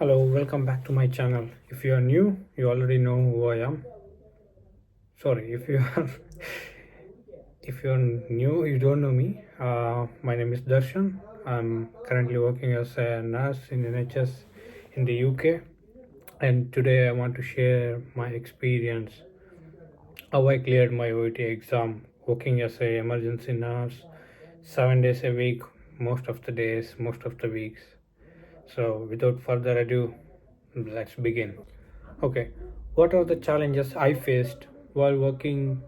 Hello, welcome back to my channel. If you are new, you already know who I am. Sorry, if you are if you're new, you don't know me. My name is Darshan. I'm currently working as a nurse in NHS in the UK, and today I want to share my experience how I cleared my OET exam working as a emergency nurse 7 days a week, most of the days, most of the weeks. So without further ado, let's begin. Okay, what are the challenges I faced while working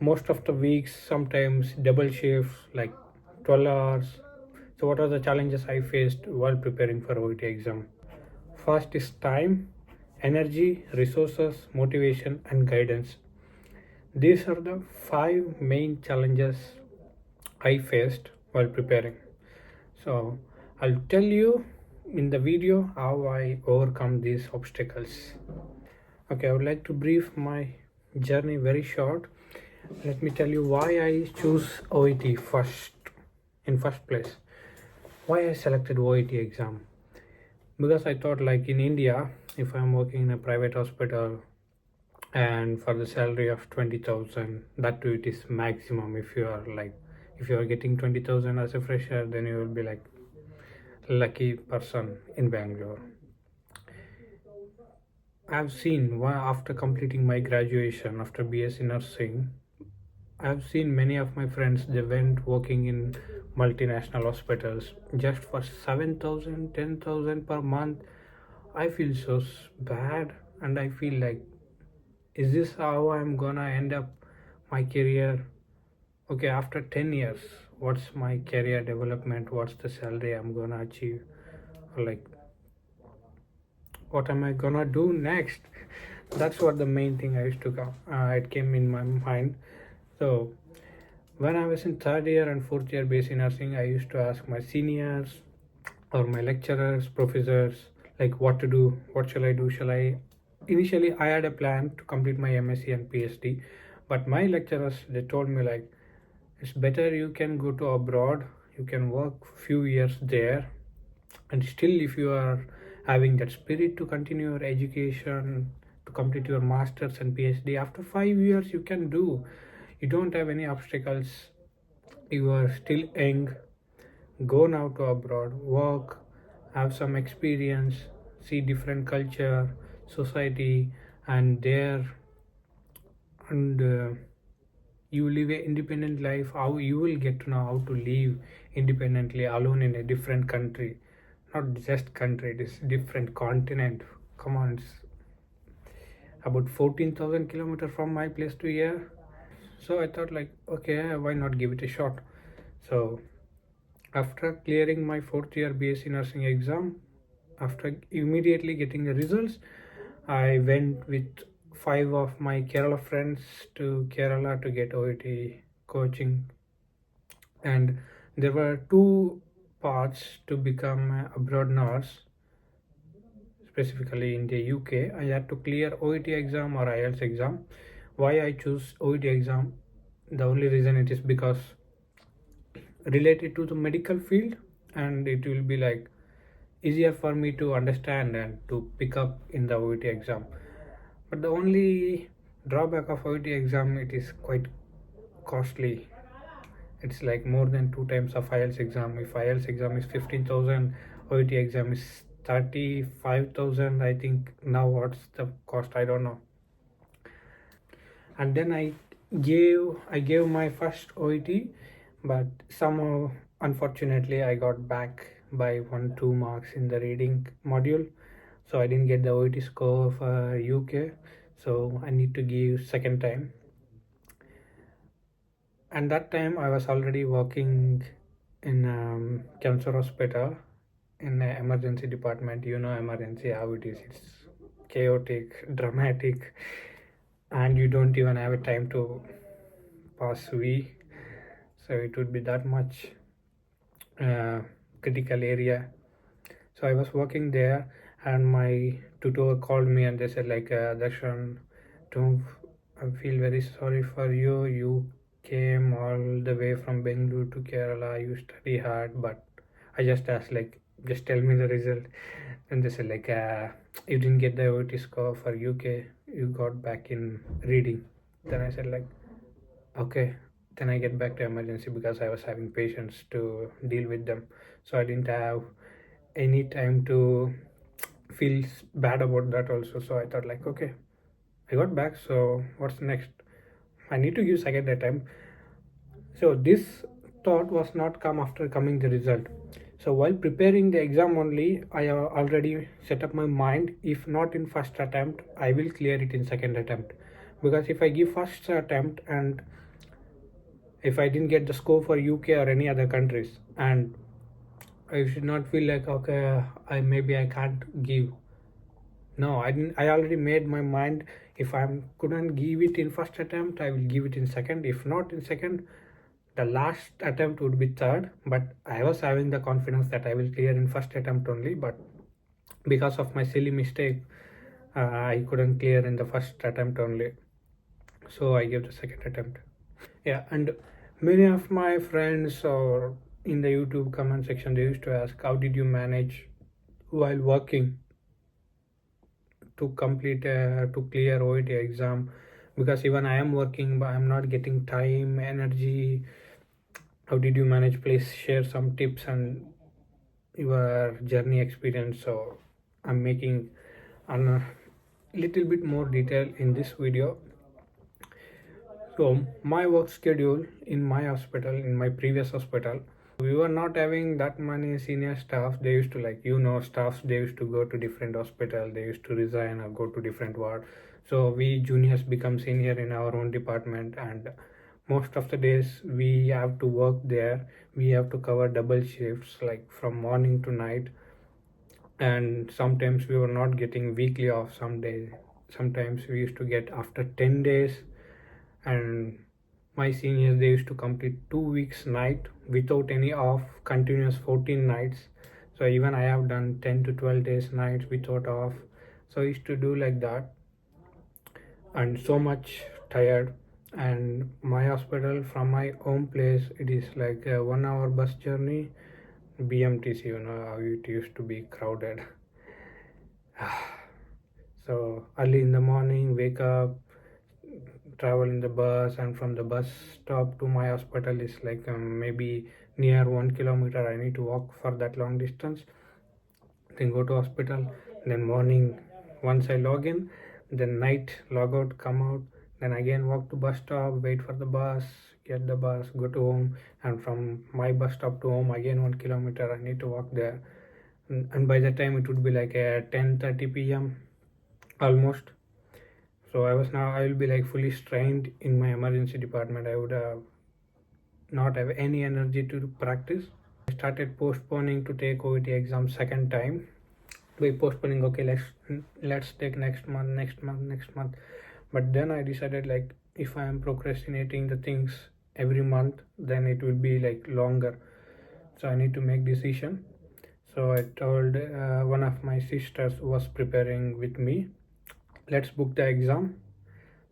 most of the weeks, sometimes double shifts like 12 hours? So, what are the challenges I faced while preparing for OET exam? First is time, energy, resources, motivation, and guidance. These are the five main challenges I faced while preparing. So, I'll tell you in the video how I overcome these obstacles. Okay, I would like to brief my journey very short. Let me tell you why I choose OET in first place. Why I selected OET exam? Because I thought like in India, if I'm working in a private hospital and for the salary of 20,000, that too it is maximum. If you are getting 20,000 as a fresher, then you will be like lucky person in Bangalore. I've seen after completing my graduation after BSc nursing, I've seen many of my friends they went working in multinational hospitals just for 7,000, 10,000 per month. I feel so bad and I feel like, is this how I'm gonna end up my career? Okay, after 10 years, what's my career development? What's the salary I'm gonna achieve? Like, what am I gonna do next? That's what the main thing I used to come. It came in my mind. So when I was in third year and fourth year BSc nursing, I used to ask my seniors or my lecturers, professors, like what to do, what shall I do? Shall I? Initially, I had a plan to complete my MSc and PhD, but my lecturers they told me like it's better you can go to abroad, you can work few years there, and still if you are having that spirit to continue your education to complete your masters and PhD after 5 years you can do. You don't have any obstacles, you are still young, go now to abroad, work, have some experience, see different culture, society, and there, and you live a independent life. How you will get to know how to live independently alone in a different country, not just country, it is different continent. Come on, it's about 14,000 kilometers from my place to here. So I thought like, okay, why not give it a shot? So after clearing my fourth year BSc nursing exam, after immediately getting the results, I went with five of my Kerala friends to Kerala to get OET coaching. And there were two paths to become a abroad nurse, specifically in the UK. I had to clear OET exam or IELTS exam. Why I choose OET exam? The only reason it is because related to the medical field, and it will be like easier for me to understand and to pick up in the OET exam. But the only drawback of OET exam, it is quite costly. It's like more than two times of IELTS exam. If IELTS exam is 15,000, OET exam is 35,000. I think now what's the cost? I don't know. And then I gave my first OET, but somehow unfortunately I got back by 1-2 marks in the reading module, so I didn't get the OET score for UK, so I need to give second time. And that time I was already working in cancer hospital in the emergency department. You know emergency how it is, it's chaotic, dramatic, and you don't even have a time to pass V, so it would be that much uh, critical area. So I was working there, and my tutor called me and they said like, Darshan, don't I feel very sorry for you. You came all the way from Bangalore to Kerala. You study hard, but I just asked like, just tell me the result. And they said like, you didn't get the OET score for UK, you got back in reading. Then I said like, okay. Then I get back to emergency because I was having patients to deal with them, so I didn't have any time to feel bad about that also. So I thought like, okay, I got back, so what's next? I need to give second attempt. So this thought was not come after coming the result. So while preparing the exam only, I have already set up my mind. If not in first attempt, I will clear it in second attempt. Because if I give first attempt and if I didn't get the score for UK or any other countries, and I should not feel like okay, I can't give. No, I didn't. I already made my mind. If I couldn't give it in first attempt, I will give it in second. If not in second, the last attempt would be third. But I was having the confidence that I will clear in first attempt only. But because of my silly mistake, I couldn't clear in the first attempt only. So I gave the second attempt. Yeah, and many of my friends or in the YouTube comment section, they used to ask, how did you manage while working to complete to clear OET exam? Because even I am working, but I'm not getting time, energy. How did you manage? Please share some tips and your journey experience. So I'm making on a little bit more detail in this video. So my work schedule in my hospital, in my previous hospital, we were not having that many senior staff. They used to like, staffs, they used to go to different hospital, they used to resign or go to different ward. So we juniors become senior in our own department, and most of the days we have to work there. We have to cover double shifts like from morning to night, and sometimes we were not getting weekly off. Some days, sometimes we used to get after 10 days. And my seniors, they used to complete 2 weeks night without any off, continuous 14 nights. So even I have done 10 to 12 days nights without off. So I used to do like that, and so much tired. And my hospital from my home place, it is like a 1 hour bus journey. BMTC, how it used to be crowded. So early in the morning, wake up, travel in the bus, and from the bus stop to my hospital is like maybe near 1 kilometer. I need to walk for that long distance, then go to hospital, then morning once I log in, then night log out, come out, then again walk to bus stop, wait for the bus, get the bus, go to home, and from my bus stop to home again 1 kilometer I need to walk there. And by the time it would be like 10:30 p.m. almost. So I will be like fully strained in my emergency department. I would not have any energy to practice. I started postponing to take OET exam second time. By postponing, okay, let's take next month. But then I decided like, if I am procrastinating the things every month, then it will be like longer. So I need to make decision. So I told one of my sisters who was preparing with me, let's book the exam.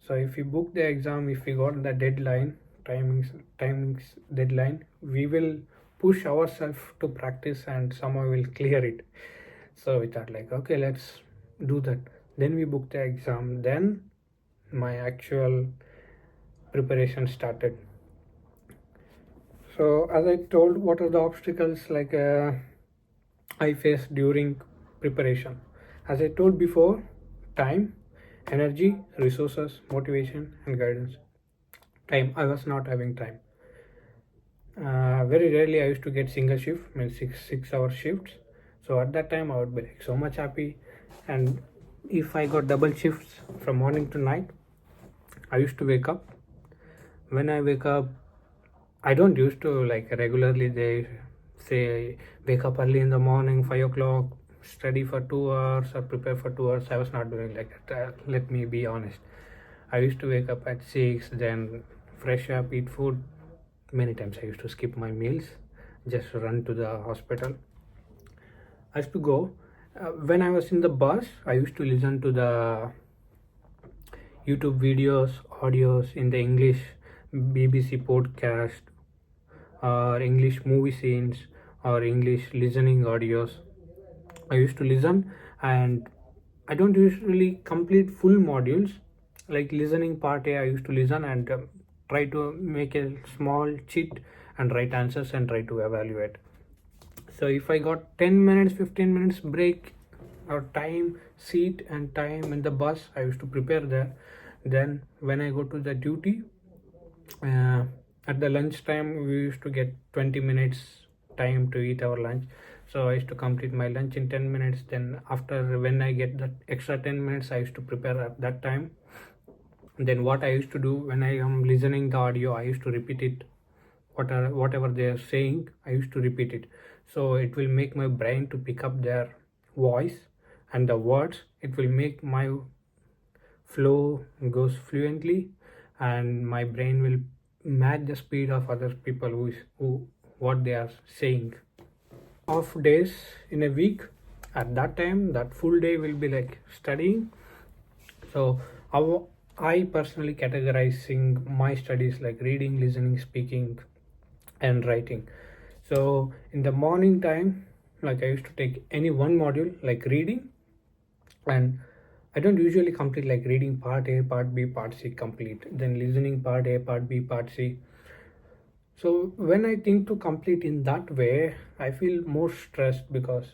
So if we book the exam, if we got the deadline, timings deadline, we will push ourselves to practice and somehow will clear it. So we thought like, okay, let's do that. Then we booked the exam. Then my actual preparation started. So as I told, what are the obstacles like I faced during preparation? As I told before, time, energy, resources, motivation, and guidance. Time, I was not having time. Very rarely I used to get single shift, means six hour shifts. So at that time I would be like so much happy. And if I got double shifts from morning to night, I used to wake up. When I wake up, I don't used to like regularly. They say wake up early in the morning, 5 o'clock, study for 2 hours or prepare for 2 hours. I was not doing like that. Let me be honest. I used to wake up at 6, then fresh up, eat food. Many times I used to skip my meals, just run to the hospital. I used to go. When I was in the bus, I used to listen to the YouTube videos, audios in the English BBC podcast, or English movie scenes, or English listening audios. I used to listen, and I don't usually complete full modules. Like listening part A, I used to listen and try to make a small cheat and write answers and try to evaluate. So if I got 10 minutes, 15 minutes break or time, seat and time in the bus, I used to prepare there. Then when I go to the duty, uh, at the lunch time, we used to get 20 minutes time to eat our lunch. So I used to complete my lunch in 10 minutes. Then after, when I get that extra 10 minutes, I used to prepare at that time. Then what I used to do, when I am listening the audio, I used to repeat it. Whatever they are saying, I used to repeat it. So it will make my brain to pick up their voice and the words. It will make my flow goes fluently, and my brain will match the speed of other people who what they are saying. Off days in a week, at that time that full day will be like studying. So I personally categorizing my studies like reading, listening, speaking and writing. So in the morning time, like I used to take any one module like reading, and I don't usually complete like reading part A, part B, part C complete, then listening part A, part B, part C. So when I think to complete in that way, I feel more stressed, because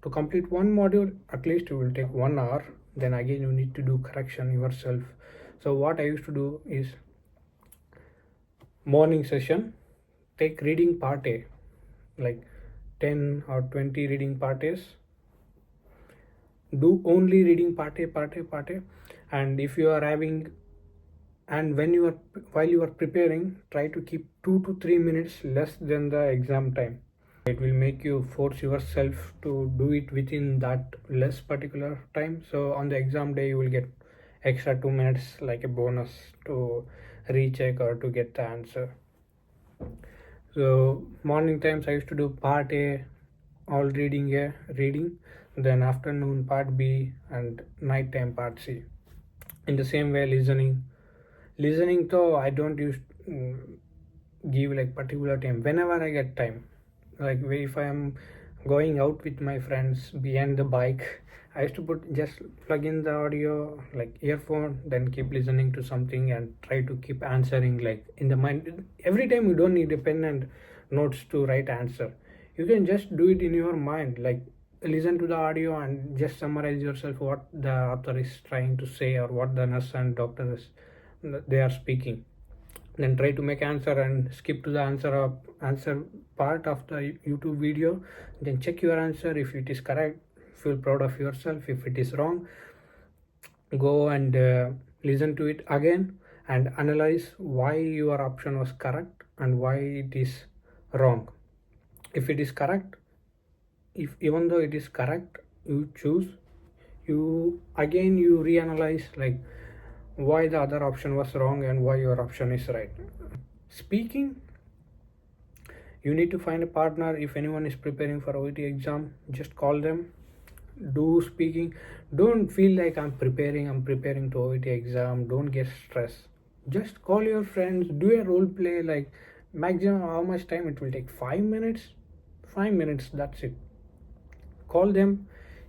to complete one module at least it will take 1 hour. Then again you need to do correction yourself. So what I used to do is, morning session, take reading part A, like 10 or 20 reading part A's. Do only reading part A. And if you are having, and when you are, while you are preparing, try to keep 2 to 3 minutes less than the exam time. It will make you force yourself to do it within that less particular time. So on the exam day you will get extra 2 minutes like a bonus to recheck or to get the answer. So morning times I used to do part A, all reading A, reading, then afternoon part B, and night time part C. In the same way, listening though I don't use give like particular time. Whenever I get time, like if I am going out with my friends behind the bike, I used to just plug in the audio like earphone, then keep listening to something and try to keep answering like in the mind. Every time you don't need a pen and notes to write answer. You can just do it in your mind, like listen to the audio and just summarize yourself what the author is trying to say or what the nurse and doctor is they are speaking. Then try to make answer and skip to the answer part of the YouTube video. Then check your answer. If it is correct, feel proud of yourself. If it is wrong, go and listen to it again and analyze why your option was correct and why it is wrong. If it is correct, if even though it is correct, you choose, you again you reanalyze like why the other option was wrong and why your option is right. Speaking, you need to find a partner. If anyone is preparing for OET exam, just call them, do speaking. Don't feel like I'm preparing to OET exam. Don't get stressed. Just call your friends, do a role play, like maximum how much time it will take, 5 minutes. 5 minutes, that's it. Call them,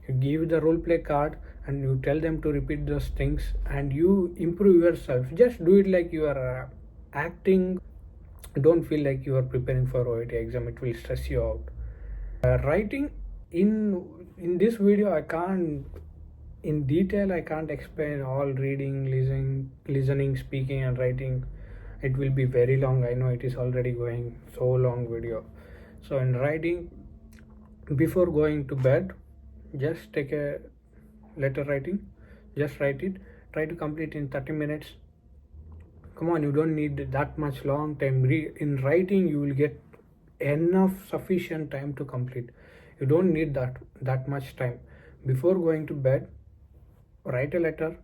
you give the role play card and you tell them to repeat those things and you improve yourself. Just do it like you are acting. Don't feel like you are preparing for OET exam, it will stress you out. Writing, in this video I can't in detail, I can't explain all reading, listening, speaking and writing. It will be very long. I know it is already going so long video. So in writing, before going to bed, just take a letter writing, just write it, try to complete in 30 minutes. Come on, you don't need that much long time. In writing you will get enough sufficient time to complete. You don't need that much time. Before going to bed, write a letter.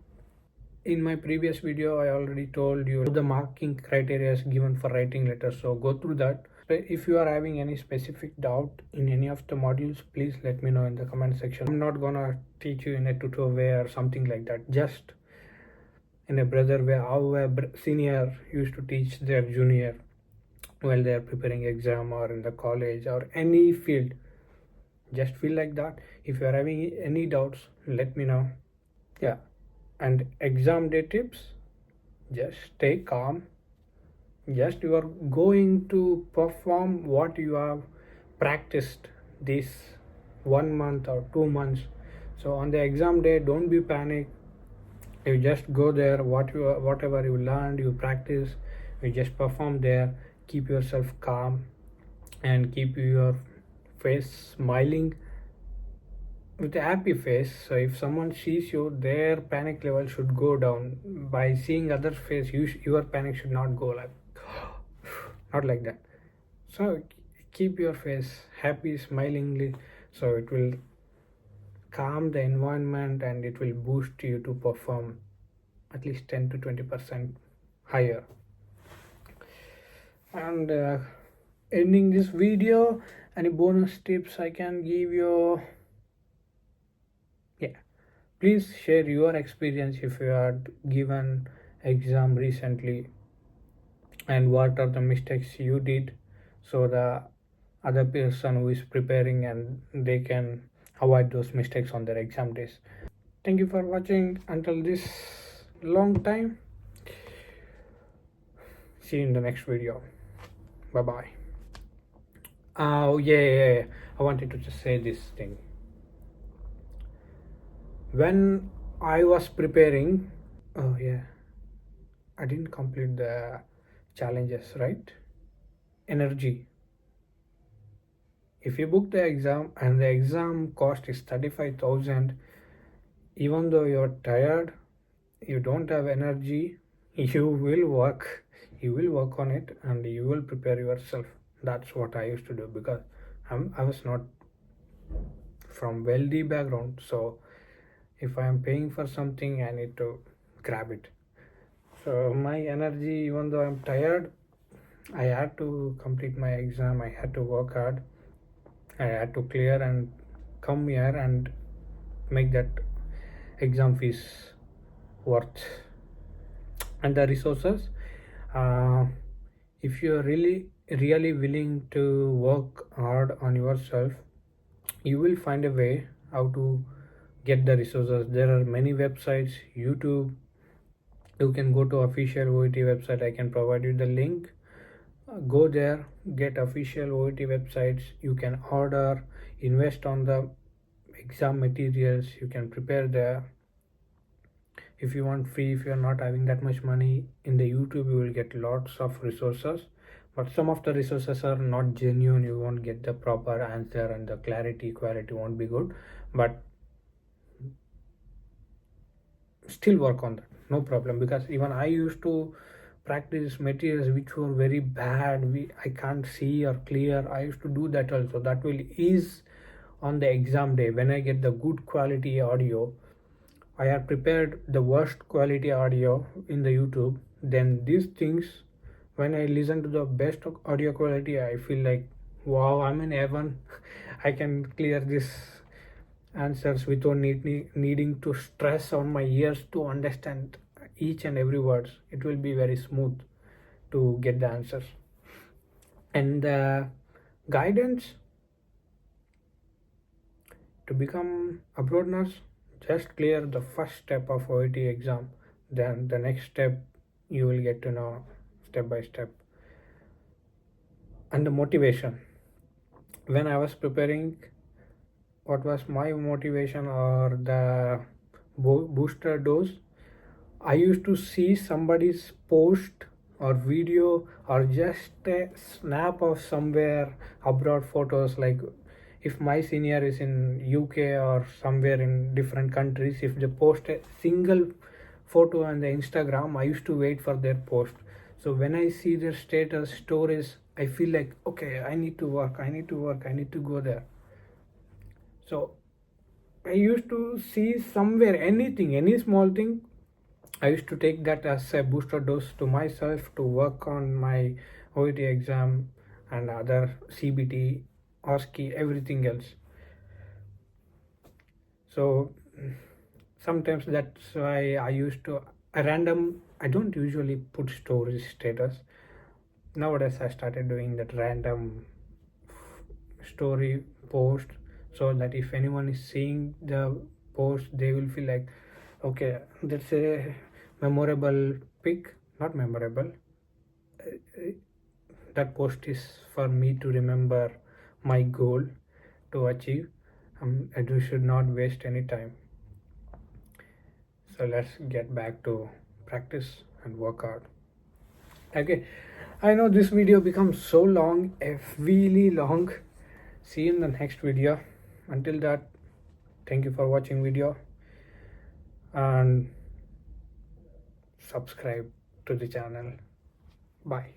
In my previous video I already told you the marking criteria is given for writing letters, so go through that. If you are having any specific doubt in any of the modules, please let me know in the comment section. I'm not gonna teach you in a tutorial way or something like that, just in a brother way, how a senior used to teach their junior. while they are preparing exam or in the college or any field. Just feel like that. If you are having any doubts, let me know. Yeah. And exam day tips, just stay calm. Just you are going to perform what you have practiced this 1 month or 2 months. So on the exam day, don't be panic. You just go there, whatever you learned, you practice, you just perform there. Keep yourself calm and keep your face smiling with a happy face. So if someone sees you, their panic level should go down. By seeing other face, your panic should not go like not like that. So keep your face happy smilingly, so it will calm the environment and it will boost you to perform at least 10 to 20% higher. And ending this video, any bonus tips I can give you? Yeah, please share your experience if you had given exam recently and what are the mistakes you did, so the other person who is preparing and they can avoid those mistakes on their exam days. Thank you for watching until this long time. See you in the next video. Bye bye. Oh yeah, I wanted to just say this thing. When I was preparing, oh yeah, I didn't complete the challenges, right? Energy. If you book the exam and the exam cost is 35,000, even though you're tired, you don't have energy, you will work on it and you will prepare yourself. That's what I used to do, because I was not from wealthy background. So if I am paying for something, I need to grab it. So my energy, even though I'm tired, I had to complete my exam. I had to work hard. I had to clear and come here and make that exam fees worth. And the resources, uh, if you're really willing to work hard on yourself, you will find a way how to get the resources. There are many websites, YouTube. You can go to official OET website. I can provide you the link. Go there, get official OET websites. You can order, invest on the exam materials. You can prepare there. If you want free, if you are not having that much money, in the YouTube you will get lots of resources, but some of the resources are not genuine. You won't get the proper answer and the quality won't be good. But still work on that, no problem, because even I used to practice materials which were very bad. I can't see or clear. I used to do that also. That will ease on the exam day. When I get the good quality audio, I have prepared the worst quality audio in the YouTube. Then these things, when I listen to the best audio quality, I feel like, wow, I'm in heaven. I can clear this answers without needing to stress on my ears to understand each and every words. It will be very smooth to get the answers. And the guidance to become abroad nurse, just clear the first step of OET exam. Then the next step you will get to know step by step. And the motivation. When I was preparing, what was my motivation or the booster dose? I used to see somebody's post or video or just a snap of somewhere abroad photos, like if my senior is in UK or somewhere in different countries, if they post a single photo on the Instagram, I used to wait for their post. So when I see their status stories, I feel like, okay, I need to work, I need to go there. So I used to see somewhere anything, any small thing, I used to take that as a booster dose to myself to work on my OET exam and other CBT, OSCE, everything else. So sometimes that's why I used to I don't usually put stories status. nowadays I started doing that random story post, so that if anyone is seeing the post, they will feel like, okay, that's a memorable pic. Not memorable, that post is for me to remember my goal to achieve, and we should not waste any time. So let's get back to practice and work out. Okay, I know this video becomes so long, really long. See you in the next video. Until that, thank you for watching video and subscribe to the channel. Bye.